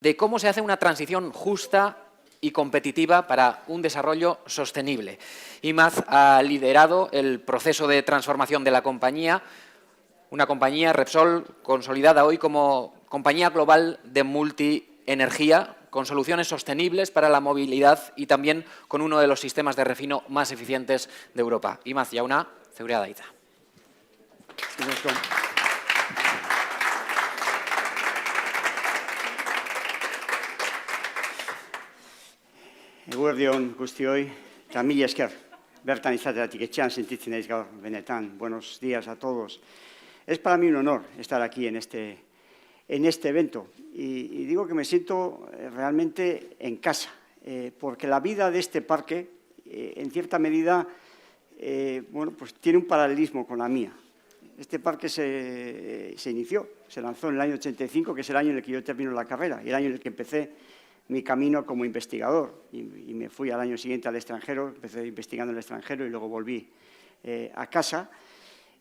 de cómo se hace una transición justa y competitiva para un desarrollo sostenible. IMAZ ha liderado el proceso de transformación de la compañía, una compañía, Repsol, consolidada hoy como compañía global de multienergía, con soluciones sostenibles para la movilidad y también con uno de los sistemas de refino más eficientes de Europa. IMAZ jauna, zeurea da hitza. Eguerdion guztioi, eta mila esker. Bertan izateatik etxean sentitzen naiz gaur benetan. Buenos días a todos. Es para mí un honor estar aquí en este evento. Y digo que me siento realmente en casa, porque la vida de este parque, en cierta medida, bueno, pues tiene un paralelismo con la mía. Este parque se inició, se lanzó en el año 85, que es el año en el que yo termino la carrera, y el año en el que empecé mi camino como investigador. Y me fui al año siguiente al extranjero, empecé investigando en el extranjero y luego volví a casa.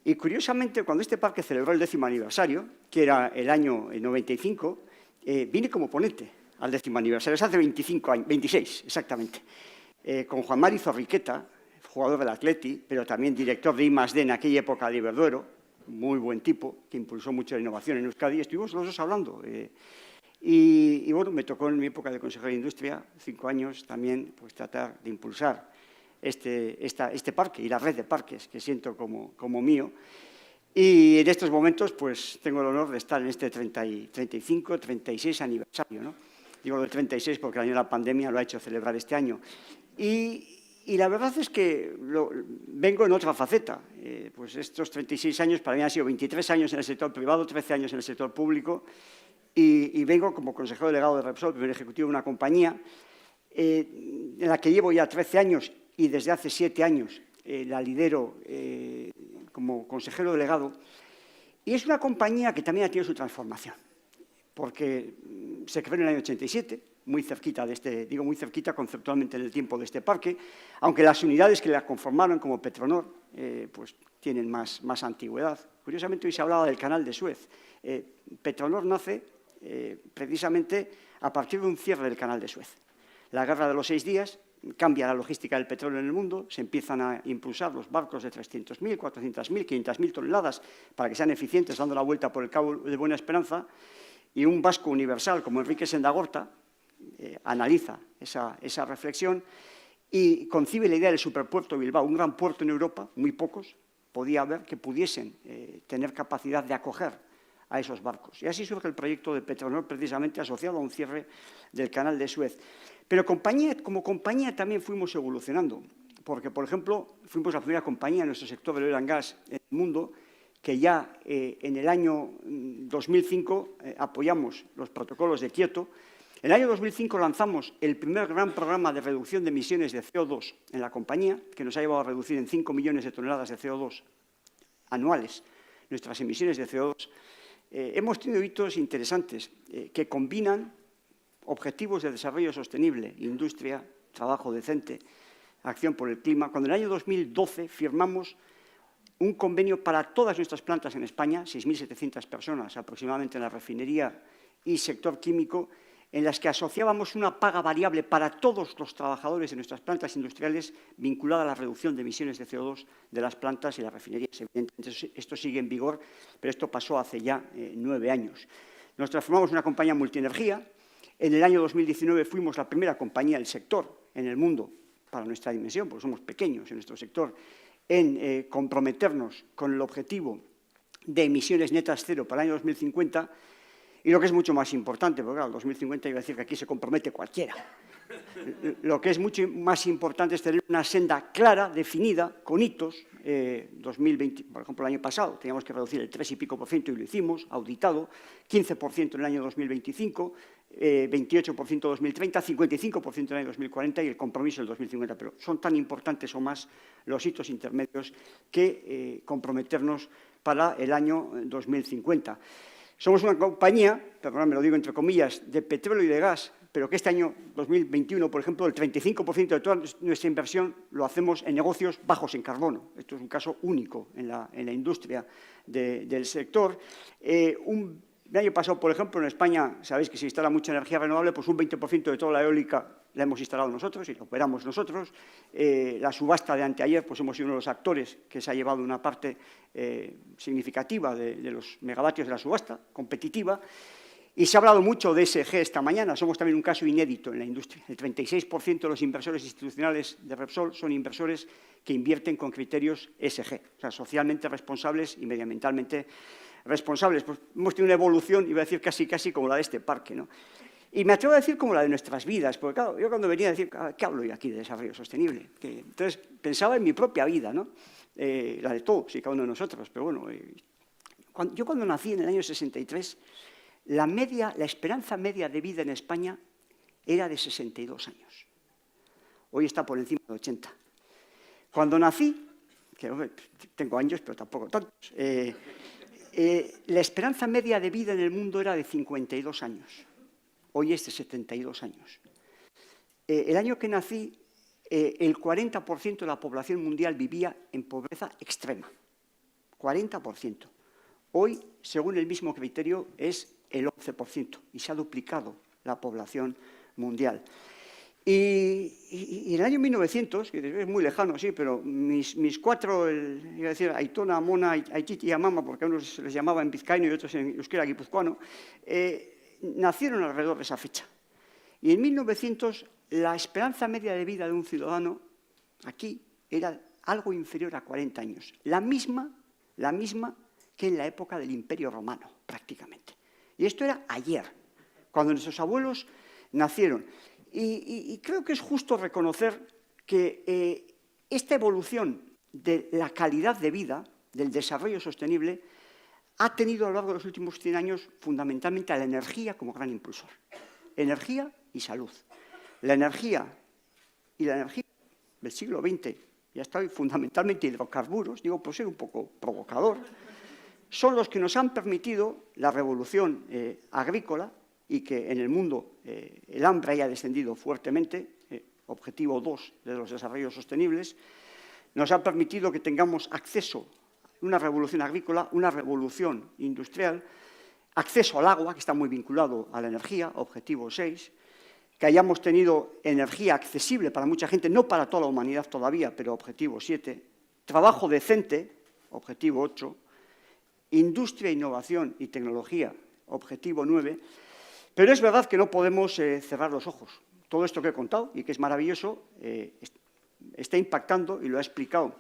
Y curiosamente, cuando este parque celebró el 10º aniversario, que era el año 95, vine como ponente al 10º aniversario, es hace 25 años, 26 exactamente, con Juan Mari Zorriqueta, jugador del Atleti, pero también director de I+D en aquella época de Iberdrola, muy buen tipo, que impulsó mucho la innovación en Euskadi, y estuvimos los dos hablando. Y bueno, me tocó en mi época de consejero de Industria, 5 años, también pues, tratar de impulsar este parque y la red de parques que siento como mío. Y en estos momentos pues tengo el honor de estar en este 35, 36 aniversario, ¿no? Digo el 36 porque el año de la pandemia lo ha hecho celebrar este año. Y la verdad es que vengo en otra faceta. Pues estos 36 años para mí han sido 23 años en el sector privado, 13 años en el sector público. Y vengo como consejero delegado de Repsol, primer ejecutivo de una compañía en la que llevo ya 13 años y desde hace 7 años la lidero como consejero delegado. Y es una compañía que también ha tenido su transformación, porque se creó en el año 87, muy cerquita de digo muy cerquita conceptualmente en el tiempo de este parque, aunque las unidades que la conformaron como Petronor pues tienen más antigüedad. Curiosamente hoy se hablaba del canal de Suez. Petronor nace precisamente a partir de un cierre del canal de Suez. La guerra de los 6 días cambia la logística del petróleo en el mundo, se empiezan a impulsar los barcos de 300.000, 400.000, 500.000 toneladas para que sean eficientes, dando la vuelta por el Cabo de Buena Esperanza, y un vasco universal como Enrique Sendagorta analiza esa reflexión y concibe la idea del superpuerto de Bilbao, un gran puerto en Europa, muy pocos, podía haber que pudiesen tener capacidad de acoger a esos barcos. Y así surge el proyecto de Petronor, precisamente asociado a un cierre del canal de Suez. Pero como compañía también fuimos evolucionando, porque, por ejemplo, fuimos la primera compañía en nuestro sector del oil and gas en el mundo que ya en el año 2005 apoyamos los protocolos de Kioto. En el año 2005 lanzamos el primer gran programa de reducción de emisiones de CO2 en la compañía, que nos ha llevado a reducir en 5 millones de toneladas de CO2 anuales nuestras emisiones de CO2. Hemos tenido hitos interesantes que combinan objetivos de desarrollo sostenible, industria, trabajo decente, acción por el clima. Cuando en el año 2012 firmamos un convenio para todas nuestras plantas en España, 6.700 personas aproximadamente en la refinería y sector químico, en las que asociábamos una paga variable para todos los trabajadores de nuestras plantas industriales vinculada a la reducción de emisiones de CO2 de las plantas y las refinerías. Evidentemente, esto sigue en vigor, pero esto pasó hace ya 9 años. Nos transformamos en una compañía multienergía. En el año 2019 fuimos la primera compañía del sector en el mundo, para nuestra dimensión, porque somos pequeños en nuestro sector, en comprometernos con el objetivo de emisiones netas cero para el año 2050. Y lo que es mucho más importante, porque claro, en 2050 iba a decir que aquí se compromete cualquiera. Lo que es mucho más importante es tener una senda clara, definida, con hitos. 2020, por ejemplo, el año pasado teníamos que reducir el 3 y pico % y lo hicimos, auditado, 15% en el año 2025, 28% en 2030, 55% en el año 2040 y el compromiso del 2050. Pero son tan importantes o más los hitos intermedios que comprometernos para el año 2050. Somos una compañía, perdón, me lo digo entre comillas, de petróleo y de gas, pero que este año 2021, por ejemplo, el 35% de toda nuestra inversión lo hacemos en negocios bajos en carbono. Esto es un caso único en la industria del sector. Un El año pasado, por ejemplo, en España, sabéis que se instala mucha energía renovable, pues un 20% de toda la eólica la hemos instalado nosotros y la operamos nosotros. La subasta de anteayer, pues hemos sido uno de los actores que se ha llevado una parte significativa de los megavatios de la subasta, competitiva. Y se ha hablado mucho de ESG esta mañana. Somos también un caso inédito en la industria. El 36% de los inversores institucionales de Repsol son inversores que invierten con criterios ESG, o sea, socialmente responsables y medioambientalmente responsables. Pues hemos tenido una evolución, iba a decir casi como la de este parque, ¿no? Y me atrevo a decir como la de nuestras vidas, porque claro, yo cuando venía a decir, ¿qué hablo yo aquí de desarrollo sostenible? Entonces pensaba en mi propia vida, ¿no? La de todos y cada uno de nosotros, pero bueno, yo cuando nací en el año 63, la esperanza media de vida en España era de 62 años. Hoy está por encima de 80. Cuando nací, que tengo años, pero tampoco tantos, la esperanza media de vida en el mundo era de 52 años. Hoy es de 72 años. El año que nací, el 40% de la población mundial vivía en pobreza extrema. 40%. Hoy, según el mismo criterio, es el 11% y se ha duplicado la población mundial. Y en el año 1900, que es muy lejano, sí, pero mis cuatro, iba a decir Aitona, Mona, Aititi y Amama, porque a unos se les llamaba en vizcaíno y otros en euskera guipuzcoano, nacieron alrededor de esa fecha. Y en 1900 la esperanza media de vida de un ciudadano aquí era algo inferior a 40 años. La misma que en la época del Imperio Romano, prácticamente. Y esto era ayer, cuando nuestros abuelos nacieron. Y creo que es justo reconocer que esta evolución de la calidad de vida, del desarrollo sostenible, ha tenido a lo largo de los últimos 100 años fundamentalmente a la energía como gran impulsor. Energía y salud. La energía del siglo XX, ya está fundamentalmente hidrocarburos, digo por ser un poco provocador, son los que nos han permitido la revolución agrícola y que en el mundo el hambre haya descendido fuertemente, objetivo 2 de los desarrollos sostenibles, nos ha permitido que tengamos acceso a una revolución agrícola, una revolución industrial, acceso al agua, que está muy vinculado a la energía, objetivo 6, que hayamos tenido energía accesible para mucha gente, no para toda la humanidad todavía, pero objetivo 7, trabajo decente, objetivo 8, industria, innovación y tecnología, objetivo 9, pero es verdad que no podemos cerrar los ojos. Todo esto que he contado y que es maravilloso está impactando, y lo ha explicado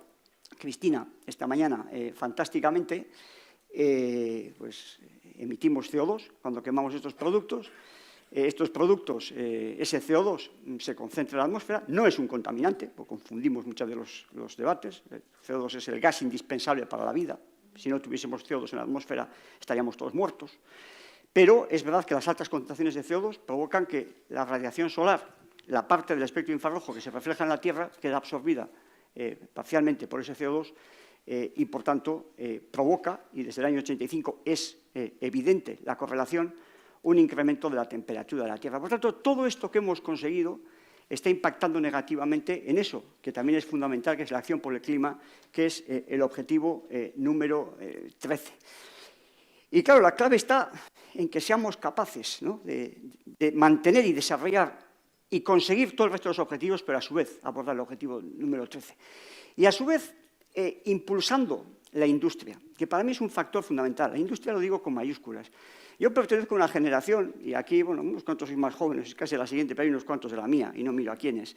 Cristina esta mañana fantásticamente, pues emitimos CO2 cuando quemamos estos productos. Ese CO2 se concentra en la atmósfera, no es un contaminante, porque confundimos muchos de los debates. El CO2 es el gas indispensable para la vida. Si no tuviésemos CO2 en la atmósfera, estaríamos todos muertos. Pero es verdad que las altas concentraciones de CO2 provocan que la radiación solar, la parte del espectro infrarrojo que se refleja en la Tierra, queda absorbida parcialmente por ese CO2 y, por tanto, provoca, y desde el año 85 es evidente la correlación, un incremento de la temperatura de la Tierra. Por tanto, todo esto que hemos conseguido está impactando negativamente en eso, que también es fundamental, que es la acción por el clima, que es el objetivo número 13. Y claro, la clave está en que seamos capaces, ¿no?, de mantener y desarrollar y conseguir todo el resto de los objetivos, pero a su vez abordar el objetivo número 13. Y a su vez impulsando la industria, que para mí es un factor fundamental. La industria lo digo con mayúsculas. Yo pertenezco a una generación, y aquí, bueno, unos cuantos sois más jóvenes, casi la siguiente, pero hay unos cuantos de la mía, y no miro a quiénes.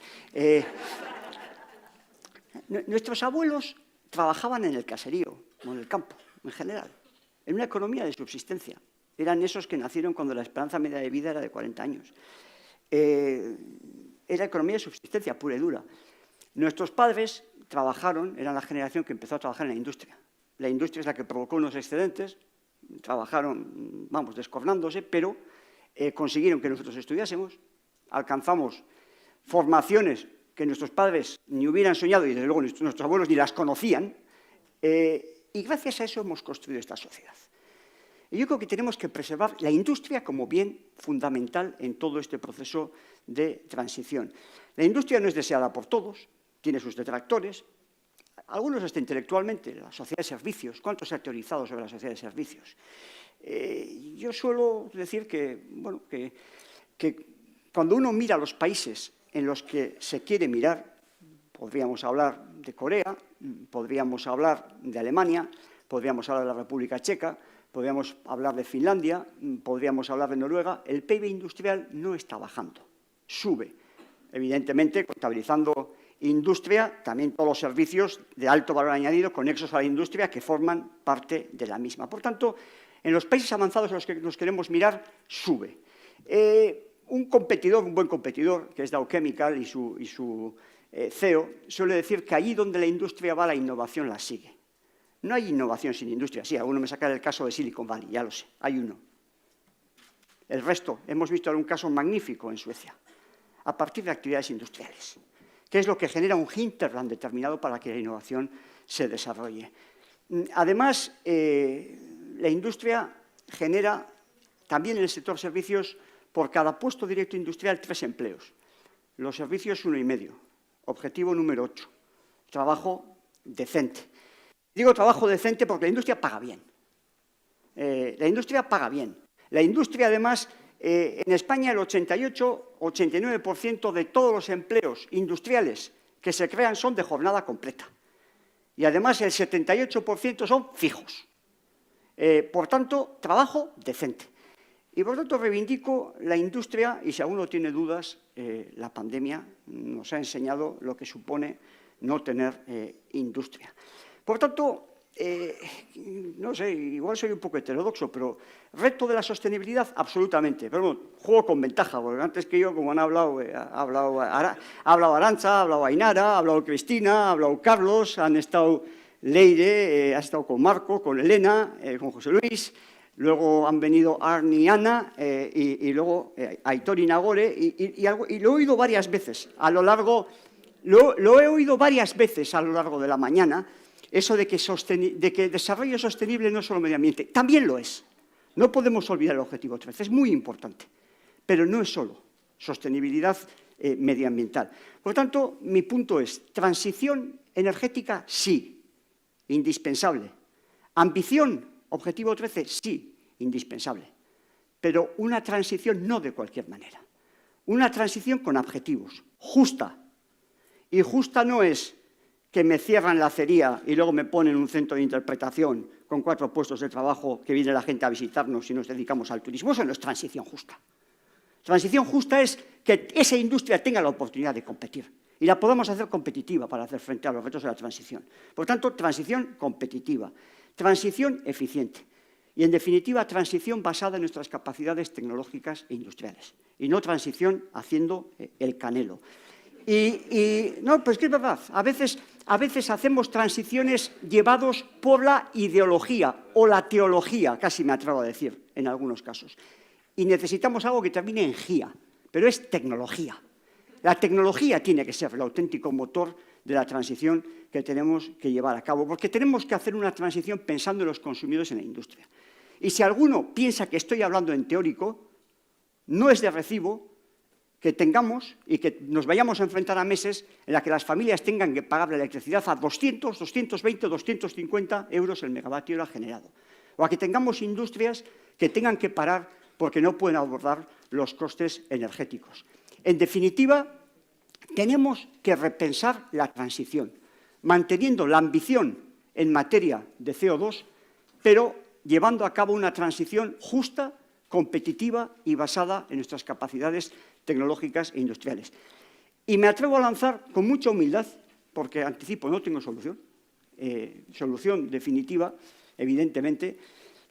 Nuestros abuelos trabajaban en el caserío, o en el campo, en general, en una economía de subsistencia. Eran esos que nacieron cuando la esperanza media de vida era de 40 años. Era economía de subsistencia pura y dura. Nuestros padres trabajaron, eran la generación que empezó a trabajar en la industria. La industria es la que provocó unos excedentes, trabajaron, vamos, descornándose, pero consiguieron que nosotros estudiásemos, alcanzamos formaciones que nuestros padres ni hubieran soñado y desde luego nuestros abuelos ni las conocían, y gracias a eso hemos construido esta sociedad. Y yo creo que tenemos que preservar la industria como bien fundamental en todo este proceso de transición. La industria no es deseada por todos, tiene sus detractores, algunos hasta intelectualmente. La sociedad de servicios, ¿cuánto se ha teorizado sobre la sociedad de servicios? Yo suelo decir que, bueno, que cuando uno mira los países en los que se quiere mirar, podríamos hablar de Corea, podríamos hablar de Alemania, podríamos hablar de la República Checa, podríamos hablar de Finlandia, podríamos hablar de Noruega, el PIB industrial no está bajando, sube. Evidentemente, contabilizando industria, también todos los servicios de alto valor añadido conexos a la industria que forman parte de la misma. Por tanto, en los países avanzados en los que nos queremos mirar, sube. Un competidor, un buen competidor, que es Dow Chemical y su CEO, suele decir que allí donde la industria va, la innovación la sigue. No hay innovación sin industria. Sí, alguno me saca el caso de Silicon Valley, ya lo sé, hay uno. El resto, hemos visto algún caso magnífico en Suecia, a partir de actividades industriales, que es lo que genera un hinterland determinado para que la innovación se desarrolle. Además, la industria genera, también en el sector servicios, por cada puesto directo industrial, 3 empleos. Los servicios, 1,5. Objetivo número 8. Trabajo decente. Digo trabajo decente porque la industria paga bien. La industria paga bien. La industria, además, en España el 88-89% de todos los empleos industriales que se crean son de jornada completa. Y además el 78% son fijos. Por tanto, trabajo decente. Y por tanto reivindico la industria, y si alguno tiene dudas, la pandemia nos ha enseñado lo que supone no tener industria. Por tanto, no sé, igual soy un poco heterodoxo, pero reto de la sostenibilidad, absolutamente. Pero bueno, juego con ventaja, porque antes que yo, como han hablado, ha hablado Arantxa, ha hablado Ainara, ha hablado Cristina, ha hablado Carlos, han estado Leire, ha estado con Marco, con Elena, con José Luis. Luego han venido Arni y Ana, y luego Aitor y Nagore, y lo he oído varias veces a lo largo, lo he oído varias veces a lo largo de la mañana, eso de que desarrollo sostenible no es solo medio ambiente, también lo es. No podemos olvidar el objetivo 13, es muy importante, pero no es solo sostenibilidad medioambiental. Por tanto, mi punto es, transición energética, sí, indispensable. Ambición, objetivo 13, sí, indispensable. Pero una transición no de cualquier manera. Una transición con objetivos, justa. Y justa no es que me cierran la acería y luego me ponen un centro de interpretación con 4 puestos de trabajo que viene la gente a visitarnos y nos dedicamos al turismo. Eso no es transición justa. Transición justa es que esa industria tenga la oportunidad de competir y la podamos hacer competitiva para hacer frente a los retos de la transición. Por tanto, transición competitiva, transición eficiente y, en definitiva, transición basada en nuestras capacidades tecnológicas e industriales y no transición haciendo el canelo. No, pues que es verdad, a veces hacemos transiciones llevados por la ideología o la teología, casi me atrevo a decir, en algunos casos. Y necesitamos algo que termine en gía, pero es tecnología. La tecnología tiene que ser el auténtico motor de la transición que tenemos que llevar a cabo, porque tenemos que hacer una transición pensando en los consumidores en la industria. Y si alguno piensa que estoy hablando en teórico, no es de recibo que tengamos y que nos vayamos a enfrentar a meses en la que las familias tengan que pagar la electricidad a 200, 220, 250 euros el megavatio hora generado. O a que tengamos industrias que tengan que parar porque no pueden abordar los costes energéticos. En definitiva, tenemos que repensar la transición, manteniendo la ambición en materia de CO2, pero llevando a cabo una transición justa, competitiva y basada en nuestras capacidades tecnológicas e industriales. Y me atrevo a lanzar con mucha humildad, porque anticipo, no tengo solución, solución definitiva, evidentemente,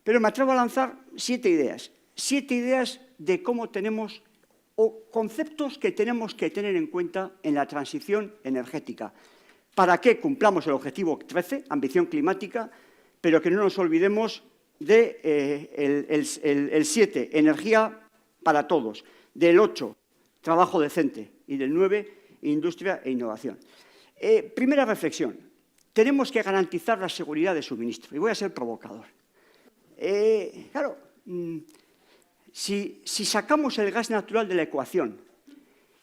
pero me atrevo a lanzar 7 ideas. 7 ideas de cómo tenemos, o conceptos que tenemos que tener en cuenta en la transición energética, para que cumplamos el objetivo 13, ambición climática, pero que no nos olvidemos del 7, energía para todos, del 8, trabajo decente, y del 9, industria e innovación. Primera reflexión, tenemos que garantizar la seguridad de suministro, y voy a ser provocador. Claro, si sacamos el gas natural de la ecuación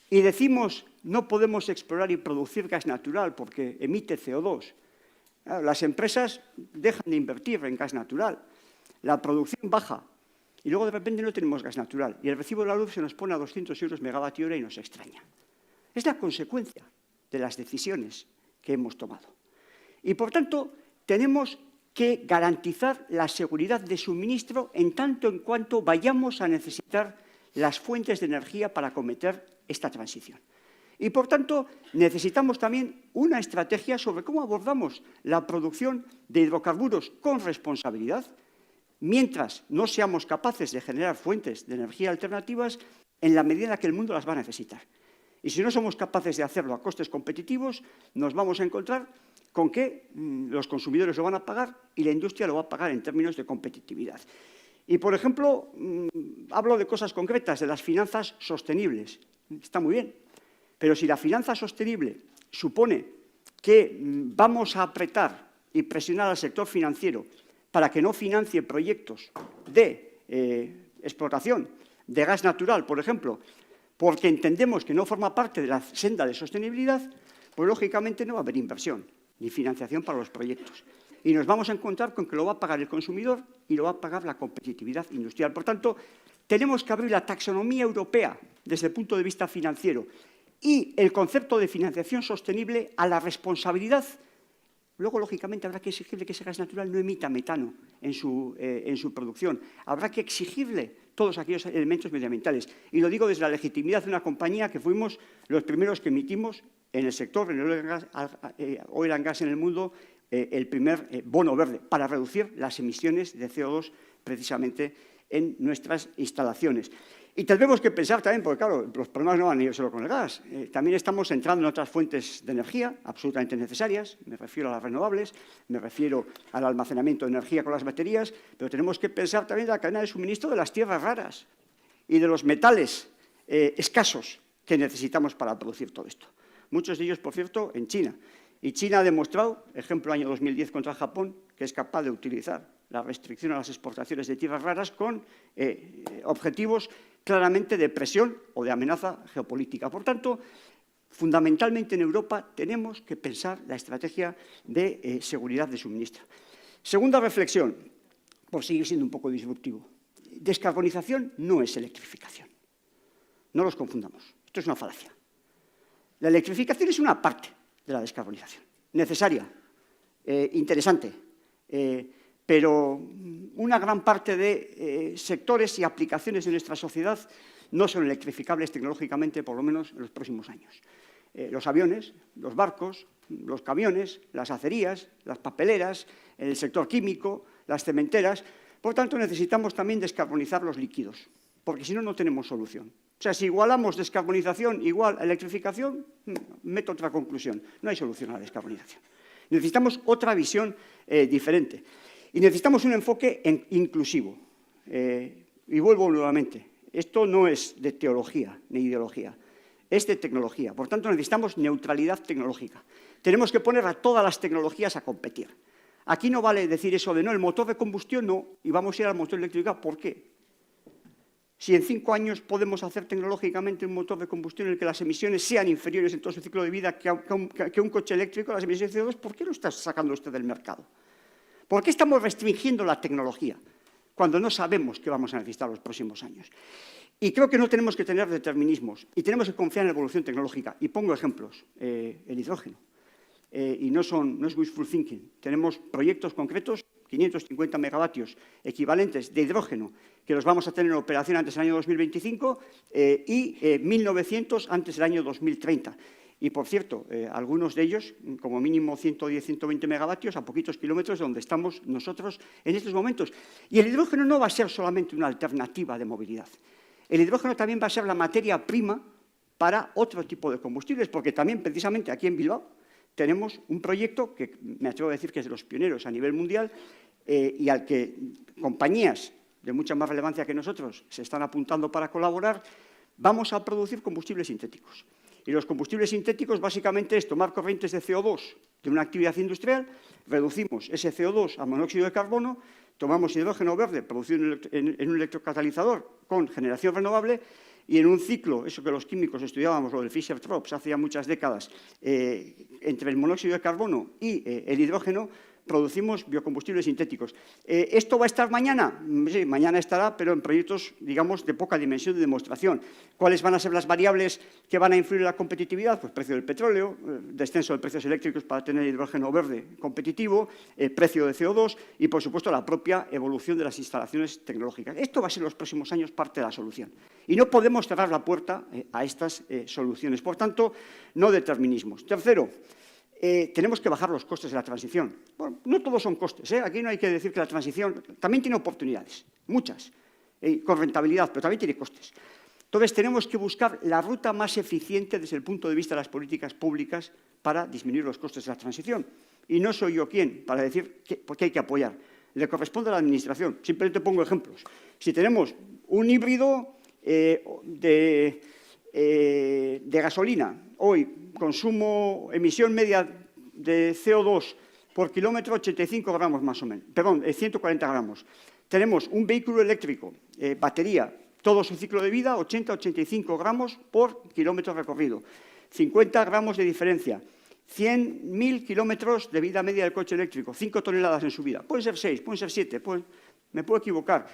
y decimos no podemos explorar y producir gas natural porque emite CO2, claro, las empresas dejan de invertir en gas natural. la producción baja y luego de repente no tenemos gas natural y el recibo de la luz se nos pone a 200 euros megavatio hora y nos extraña. Es la consecuencia de las decisiones que hemos tomado. Y, por tanto, tenemos que garantizar la seguridad de suministro en tanto en cuanto vayamos a necesitar las fuentes de energía para acometer esta transición. Y, por tanto, necesitamos también una estrategia sobre cómo abordamos la producción de hidrocarburos con responsabilidad, mientras no seamos capaces de generar fuentes de energía alternativas en la medida en la que el mundo las va a necesitar. Y si no somos capaces de hacerlo a costes competitivos, nos vamos a encontrar con que los consumidores lo van a pagar y la industria lo va a pagar en términos de competitividad. Y, por ejemplo, hablo de cosas concretas, de las finanzas sostenibles. Está muy bien, pero si la finanza sostenible supone que vamos a apretar y presionar al sector financiero para que no financie proyectos de explotación de gas natural, por ejemplo, porque entendemos que no forma parte de la senda de sostenibilidad, pues lógicamente no va a haber inversión ni financiación para los proyectos. Y nos vamos a encontrar con que lo va a pagar el consumidor y lo va a pagar la competitividad industrial. Por tanto, tenemos que abrir la taxonomía europea desde el punto de vista financiero y el concepto de financiación sostenible a la responsabilidad. Luego, lógicamente, habrá que exigirle que ese gas natural no emita metano en su producción. Habrá que exigirle todos aquellos elementos medioambientales. Y lo digo desde la legitimidad de una compañía que fuimos los primeros que emitimos en el sector del oil and gas en el mundo el primer bono verde para reducir las emisiones de CO2 precisamente en nuestras instalaciones. Y tendremos que pensar también, porque claro, los problemas no van a ir solo con el gas. También estamos entrando en otras fuentes de energía absolutamente necesarias. Me refiero a las renovables, me refiero al almacenamiento de energía con las baterías, pero tenemos que pensar también en la cadena de suministro de las tierras raras y de los metales escasos que necesitamos para producir todo esto. Muchos de ellos, por cierto, en China. Y China ha demostrado, ejemplo año 2010 contra Japón, que es capaz de utilizar la restricción a las exportaciones de tierras raras con objetivos claramente de presión o de amenaza geopolítica. Por tanto, fundamentalmente en Europa tenemos que pensar la estrategia de seguridad de suministro. Segunda reflexión, por seguir siendo un poco disruptivo. Descarbonización no es electrificación. No los confundamos. Esto es una falacia. La electrificación es una parte de la descarbonización, necesaria, interesante, pero una gran parte de sectores y aplicaciones de nuestra sociedad no son electrificables tecnológicamente, por lo menos en los próximos años. Los aviones, los barcos, los camiones, las acerías, las papeleras, el sector químico, las cementeras. Por tanto, necesitamos también descarbonizar los líquidos, porque si no, no tenemos solución. O sea, si igualamos descarbonización igual a electrificación, meto otra conclusión. No hay solución a la descarbonización. Necesitamos otra visión diferente. Y necesitamos un enfoque inclusivo. Y vuelvo nuevamente. Esto no es de teología ni ideología. Es de tecnología. Por tanto, necesitamos neutralidad tecnológica. Tenemos que poner a todas las tecnologías a competir. Aquí no vale decir eso de no, el motor de combustión no, y vamos a ir al motor eléctrico. ¿Por qué? Si en 5 años podemos hacer tecnológicamente un motor de combustión en el que las emisiones sean inferiores en todo su ciclo de vida que un coche eléctrico, las emisiones de CO2, ¿por qué lo está sacando usted del mercado? ¿Por qué estamos restringiendo la tecnología cuando no sabemos qué vamos a necesitar los próximos años? Y creo que no tenemos que tener determinismos y tenemos que confiar en la evolución tecnológica. Y pongo ejemplos. El hidrógeno. Y no es wishful thinking. Tenemos proyectos concretos, 550 megavatios equivalentes de hidrógeno, que los vamos a tener en operación antes del año 2025 y 1.900 antes del año 2030. Y, por cierto, algunos de ellos, como mínimo 110, 120 megavatios, a poquitos kilómetros de donde estamos nosotros en estos momentos. Y el hidrógeno no va a ser solamente una alternativa de movilidad. El hidrógeno también va a ser la materia prima para otro tipo de combustibles, porque también, precisamente, aquí en Bilbao, tenemos un proyecto que me atrevo a decir que es de los pioneros a nivel mundial y al que compañías de mucha más relevancia que nosotros se están apuntando para colaborar. Vamos a producir combustibles sintéticos. Y los combustibles sintéticos básicamente es tomar corrientes de CO2 de una actividad industrial, reducimos ese CO2 a monóxido de carbono, tomamos hidrógeno verde producido en un electrocatalizador con generación renovable y en un ciclo, eso que los químicos estudiábamos, lo del Fischer-Tropsch, hace ya muchas décadas, entre el monóxido de carbono y el hidrógeno, producimos biocombustibles sintéticos. ¿Esto va a estar mañana? Sí, mañana estará, pero en proyectos, digamos, de poca dimensión de demostración. ¿Cuáles van a ser las variables que van a influir en la competitividad? Pues precio del petróleo, descenso de precios eléctricos para tener hidrógeno verde competitivo, precio de CO2 y, por supuesto, la propia evolución de las instalaciones tecnológicas. Esto va a ser en los próximos años parte de la solución. Y no podemos cerrar la puerta a estas soluciones. Por tanto, no determinismos. Tercero, tenemos que bajar los costes de la transición. Bueno, no todos son costes, aquí no hay que decir que la transición también tiene oportunidades, muchas, con rentabilidad, pero también tiene costes. Entonces, tenemos que buscar la ruta más eficiente desde el punto de vista de las políticas públicas para disminuir los costes de la transición. Y no soy yo quien para decir por qué hay que apoyar. Le corresponde a la Administración. Simplemente pongo ejemplos. Si tenemos un híbrido de gasolina, hoy emisión media de CO2 por kilómetro 85 gramos más o menos, perdón, 140 gramos. Tenemos un vehículo eléctrico, batería, todo su ciclo de vida, 80-85 gramos por kilómetro recorrido, 50 gramos de diferencia, 100.000 kilómetros de vida media del coche eléctrico, 5 toneladas en su vida. Pueden ser 6, pueden ser 7, me puedo equivocar.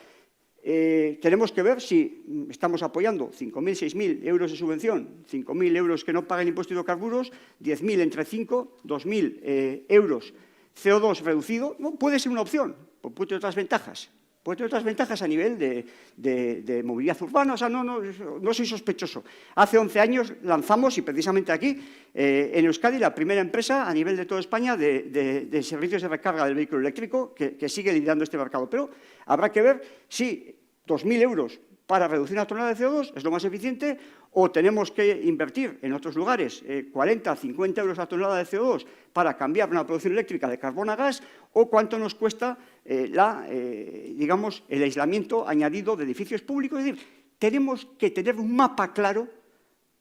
Tenemos que ver si estamos apoyando 5.000, 6.000 euros de subvención, 5.000 euros que no paguen impuesto de hidrocarburos, 10.000 entre 5, 2.000 euros CO2 reducido. No, puede ser una opción, puede tener otras ventajas. Puede tener otras ventajas a nivel de movilidad urbana. O sea, no soy sospechoso. Hace 11 años lanzamos, y precisamente aquí, en Euskadi, la primera empresa a nivel de toda España de servicios de recarga del vehículo eléctrico que sigue liderando este mercado. Pero habrá que ver si 2.000 euros para reducir una tonelada de CO2 es lo más eficiente o tenemos que invertir en otros lugares 40, 50 euros la tonelada de CO2 para cambiar una producción eléctrica de carbón a gas o cuánto nos cuesta digamos, el aislamiento añadido de edificios públicos. Es decir, tenemos que tener un mapa claro.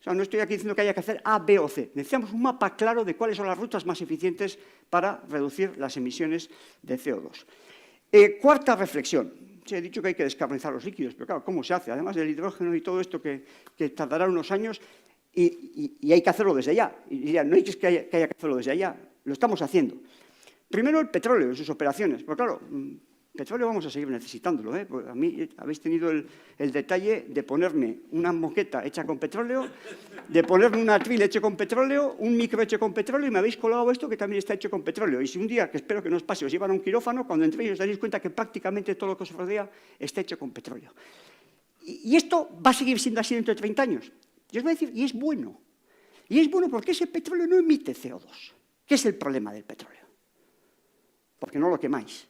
O sea, no estoy aquí diciendo que haya que hacer A, B o C. Necesitamos un mapa claro de cuáles son las rutas más eficientes para reducir las emisiones de CO2. Cuarta reflexión. Se ha dicho que hay que descarbonizar los líquidos, pero claro, ¿cómo se hace? Además del hidrógeno y todo esto que tardará unos años y hay que hacerlo desde ya. Y dirían, no hay que haya que hacerlo desde allá, lo estamos haciendo. Primero el petróleo en sus operaciones, pero claro, petróleo vamos a seguir necesitándolo. Pues a mí habéis tenido el detalle de ponerme una moqueta hecha con petróleo, de ponerme un atril hecho con petróleo, un micro hecho con petróleo y me habéis colgado esto que también está hecho con petróleo. Y si un día, que espero que no os pase, os llevan a un quirófano, cuando entréis os daréis cuenta que prácticamente todo lo que os rodea está hecho con petróleo. Y esto va a seguir siendo así dentro de 30 años. Y os voy a decir, y es bueno. Y es bueno porque ese petróleo no emite CO2. ¿Qué es el problema del petróleo? Porque no lo quemáis.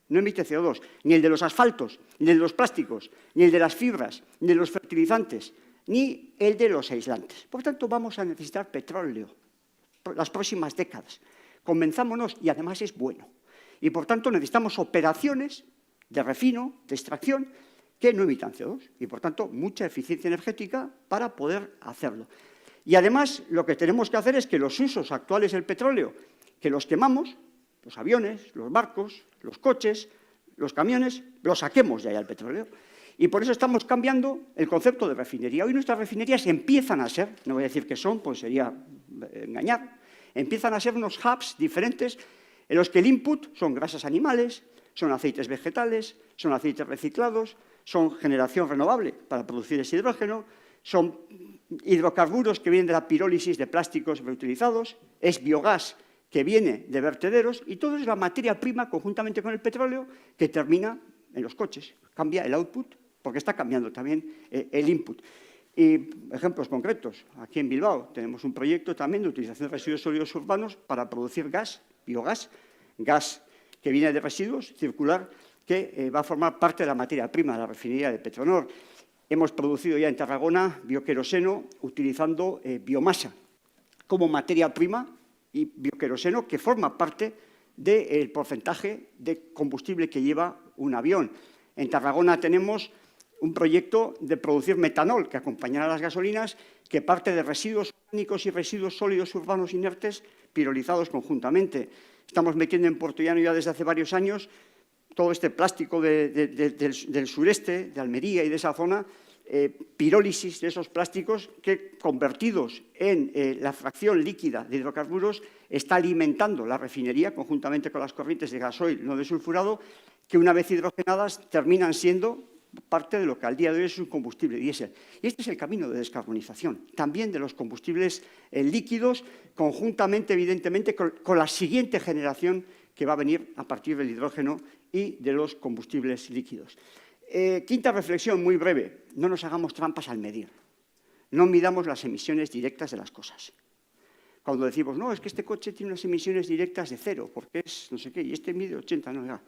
No emite CO2, ni el de los asfaltos, ni el de los plásticos, ni el de las fibras, ni el de los fertilizantes, ni el de los aislantes. Por tanto, vamos a necesitar petróleo por las próximas décadas. Convenzámonos, y además es bueno. Y, por tanto, necesitamos operaciones de refino, de extracción, que no emitan CO2. Y, por tanto, mucha eficiencia energética para poder hacerlo. Y, además, lo que tenemos que hacer es que los usos actuales del petróleo, que los quemamos, los aviones, los barcos, los coches, los camiones, los saquemos de ahí al petróleo. Y por eso estamos cambiando el concepto de refinería. Hoy nuestras refinerías empiezan a ser, no voy a decir que son, pues sería engañar, empiezan a ser unos hubs diferentes en los que el input son grasas animales, son aceites vegetales, son aceites reciclados, son generación renovable para producir ese hidrógeno, son hidrocarburos que vienen de la pirólisis de plásticos reutilizados, es biogás que viene de vertederos, y todo es la materia prima, conjuntamente con el petróleo, que termina en los coches. Cambia el output, porque está cambiando también el input. Y ejemplos concretos. Aquí en Bilbao tenemos un proyecto también de utilización de residuos sólidos urbanos para producir gas, biogás, gas que viene de residuos, circular, que va a formar parte de la materia prima de la refinería de Petronor. Hemos producido ya en Tarragona bioqueroseno utilizando biomasa como materia prima y bioqueroseno que forma parte del porcentaje de combustible que lleva un avión. En Tarragona tenemos un proyecto de producir metanol que acompañará a las gasolinas, que parte de residuos orgánicos y residuos sólidos urbanos inertes pirolizados conjuntamente. Estamos metiendo en Puerto Llano ya desde hace varios años todo este plástico del sureste, de Almería y de esa zona, pirólisis de esos plásticos que, convertidos en la fracción líquida de hidrocarburos, está alimentando la refinería conjuntamente con las corrientes de gasoil no desulfurado, que una vez hidrogenadas terminan siendo parte de lo que al día de hoy es un combustible diésel. Y este es el camino de descarbonización, también de los combustibles líquidos, conjuntamente, evidentemente, con la siguiente generación que va a venir a partir del hidrógeno y de los combustibles líquidos. Quinta reflexión, muy breve. No nos hagamos trampas al medir. No midamos las emisiones directas de las cosas. Cuando decimos, no, es que este coche tiene unas emisiones directas de 0, porque es no sé qué, y este mide 80, no, ya.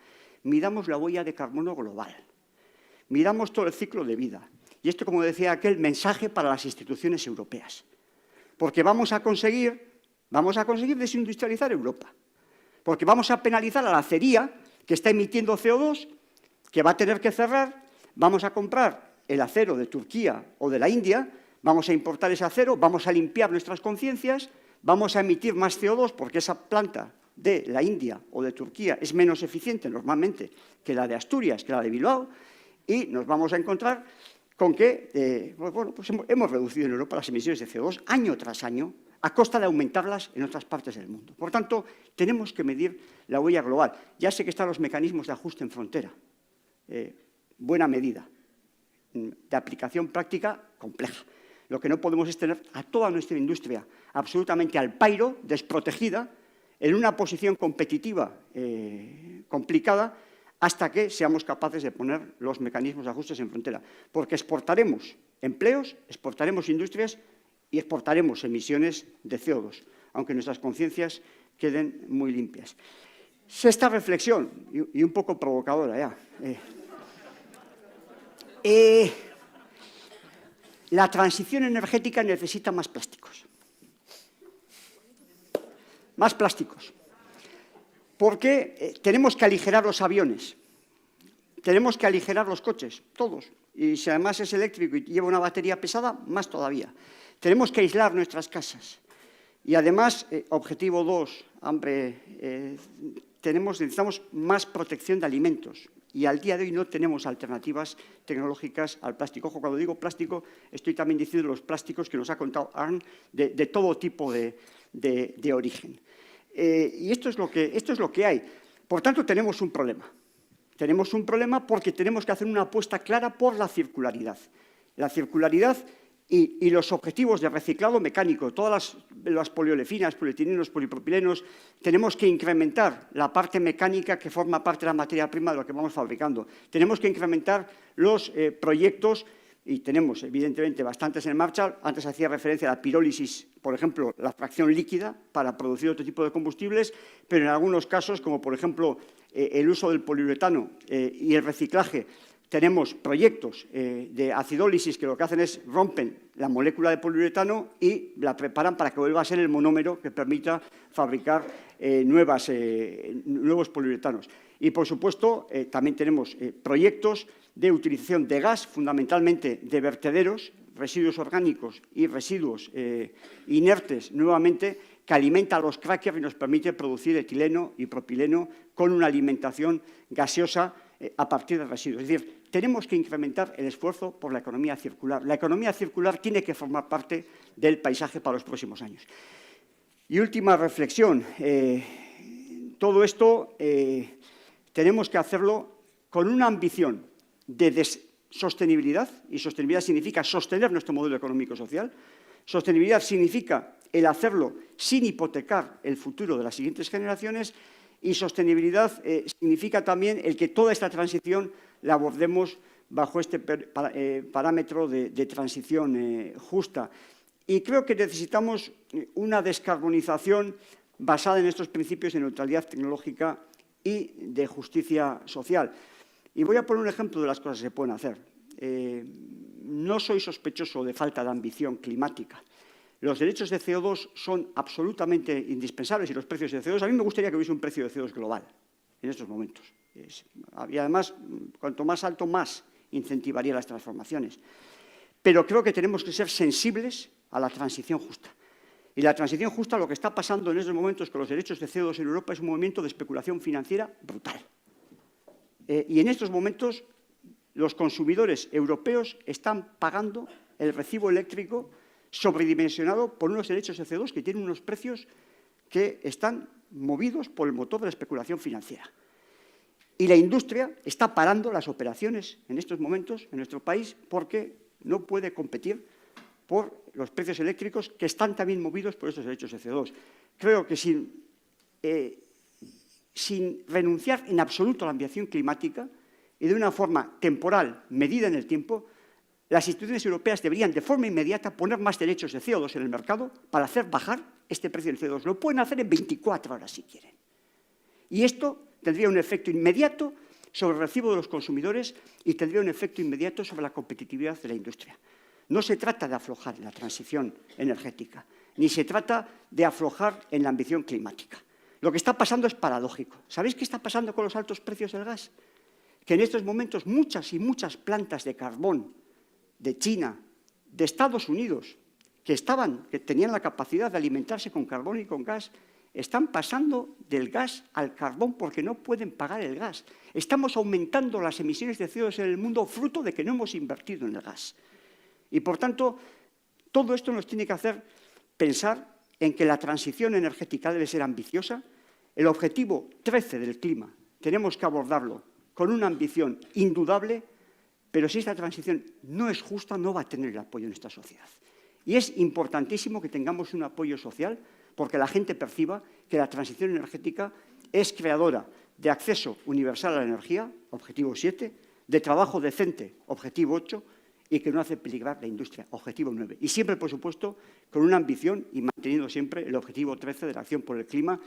Midamos la huella de carbono global. Midamos todo el ciclo de vida. Y esto, como decía aquel, mensaje para las instituciones europeas. Porque vamos a conseguir desindustrializar Europa. Porque vamos a penalizar a la acería que está emitiendo CO2, que va a tener que cerrar, vamos a comprar el acero de Turquía o de la India, vamos a importar ese acero, vamos a limpiar nuestras conciencias, vamos a emitir más CO2 porque esa planta de la India o de Turquía es menos eficiente normalmente que la de Asturias, que la de Bilbao, y nos vamos a encontrar con que pues hemos reducido en Europa las emisiones de CO2 año tras año a costa de aumentarlas en otras partes del mundo. Por tanto, tenemos que medir la huella global. Ya sé que están los mecanismos de ajuste en frontera. Buena medida, de aplicación práctica compleja. Lo que no podemos es tener a toda nuestra industria absolutamente al pairo, desprotegida, en una posición competitiva complicada, hasta que seamos capaces de poner los mecanismos de ajustes en frontera. Porque exportaremos empleos, exportaremos industrias y exportaremos emisiones de CO2, aunque nuestras conciencias queden muy limpias. Sexta reflexión, y un poco provocadora ya. La transición energética necesita más plásticos. Más plásticos. Porque tenemos que aligerar los aviones, tenemos que aligerar los coches, todos. Y si además es eléctrico y lleva una batería pesada, más todavía. Tenemos que aislar nuestras casas. Y además, objetivo 2, necesitamos más protección de alimentos. Y al día de hoy no tenemos alternativas tecnológicas al plástico. Ojo, cuando digo plástico, estoy también diciendo los plásticos que nos ha contado Arne de todo tipo de origen. Y esto es lo que hay. Por tanto, tenemos un problema. Tenemos un problema porque tenemos que hacer una apuesta clara por la circularidad. La circularidad y los objetivos de reciclado mecánico, todas las poliolefinas, polietilinos, polipropilenos, tenemos que incrementar la parte mecánica que forma parte de la materia prima de lo que vamos fabricando. Tenemos que incrementar los proyectos, y tenemos evidentemente bastantes en marcha. Antes hacía referencia a la pirólisis, por ejemplo, la fracción líquida para producir otro tipo de combustibles, pero en algunos casos, como por ejemplo el uso del poliuretano y el reciclaje, tenemos proyectos de acidólisis que lo que hacen es rompen la molécula de poliuretano y la preparan para que vuelva a ser el monómero que permita fabricar nuevos poliuretanos. Y, por supuesto, también tenemos proyectos de utilización de gas, fundamentalmente de vertederos, residuos orgánicos y residuos inertes, nuevamente, que alimenta a los crackers y nos permite producir etileno y propileno con una alimentación gaseosa a partir de residuos. Es decir, tenemos que incrementar el esfuerzo por la economía circular. La economía circular tiene que formar parte del paisaje para los próximos años. Y última reflexión. Todo esto tenemos que hacerlo con una ambición de sostenibilidad, y sostenibilidad significa sostener nuestro modelo económico-social. Sostenibilidad significa el hacerlo sin hipotecar el futuro de las siguientes generaciones, y sostenibilidad significa también el que toda esta transición la abordemos bajo este parámetro de transición justa. Y creo que necesitamos una descarbonización basada en estos principios de neutralidad tecnológica y de justicia social. Y voy a poner un ejemplo de las cosas que se pueden hacer. No soy sospechoso de falta de ambición climática. Los derechos de CO2 son absolutamente indispensables y los precios de CO2, a mí me gustaría que hubiese un precio de CO2 global en estos momentos. Y además, cuanto más alto, más incentivaría las transformaciones. Pero creo que tenemos que ser sensibles a la transición justa. Y la transición justa, lo que está pasando en estos momentos con los derechos de CO2 en Europa es un movimiento de especulación financiera brutal. Y en estos momentos los consumidores europeos están pagando el recibo eléctrico sobredimensionado por unos derechos de CO2 que tienen unos precios que están movidos por el motor de la especulación financiera. Y la industria está parando las operaciones en estos momentos en nuestro país porque no puede competir por los precios eléctricos que están también movidos por estos derechos de CO2. Creo que sin renunciar en absoluto a la ambición climática y de una forma temporal, medida en el tiempo, las instituciones europeas deberían de forma inmediata poner más derechos de CO2 en el mercado para hacer bajar este precio del CO2. Lo pueden hacer en 24 horas si quieren. Y esto tendría un efecto inmediato sobre el recibo de los consumidores y tendría un efecto inmediato sobre la competitividad de la industria. No se trata de aflojar en la transición energética, ni se trata de aflojar en la ambición climática. Lo que está pasando es paradójico. ¿Sabéis qué está pasando con los altos precios del gas? Que en estos momentos muchas y muchas plantas de carbón de China, de Estados Unidos, que tenían la capacidad de alimentarse con carbón y con gas, están pasando del gas al carbón porque no pueden pagar el gas. Estamos aumentando las emisiones de CO2 en el mundo fruto de que no hemos invertido en el gas. Y, por tanto, todo esto nos tiene que hacer pensar en que la transición energética debe ser ambiciosa. El objetivo 13 del clima tenemos que abordarlo con una ambición indudable, pero si esta transición no es justa, no va a tener el apoyo en esta sociedad. Y es importantísimo que tengamos un apoyo social porque la gente perciba que la transición energética es creadora de acceso universal a la energía, objetivo 7, de trabajo decente, objetivo 8, y que no hace peligrar la industria, objetivo 9. Y siempre, por supuesto, con una ambición y manteniendo siempre el objetivo 13 de la acción por el clima,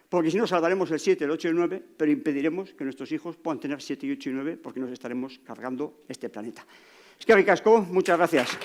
porque si no salvaremos el 7, el 8 y el 9, pero impediremos que nuestros hijos puedan tener 7, 8 y 9 porque nos estaremos cargando este planeta. Eskerrik asko, muchas gracias.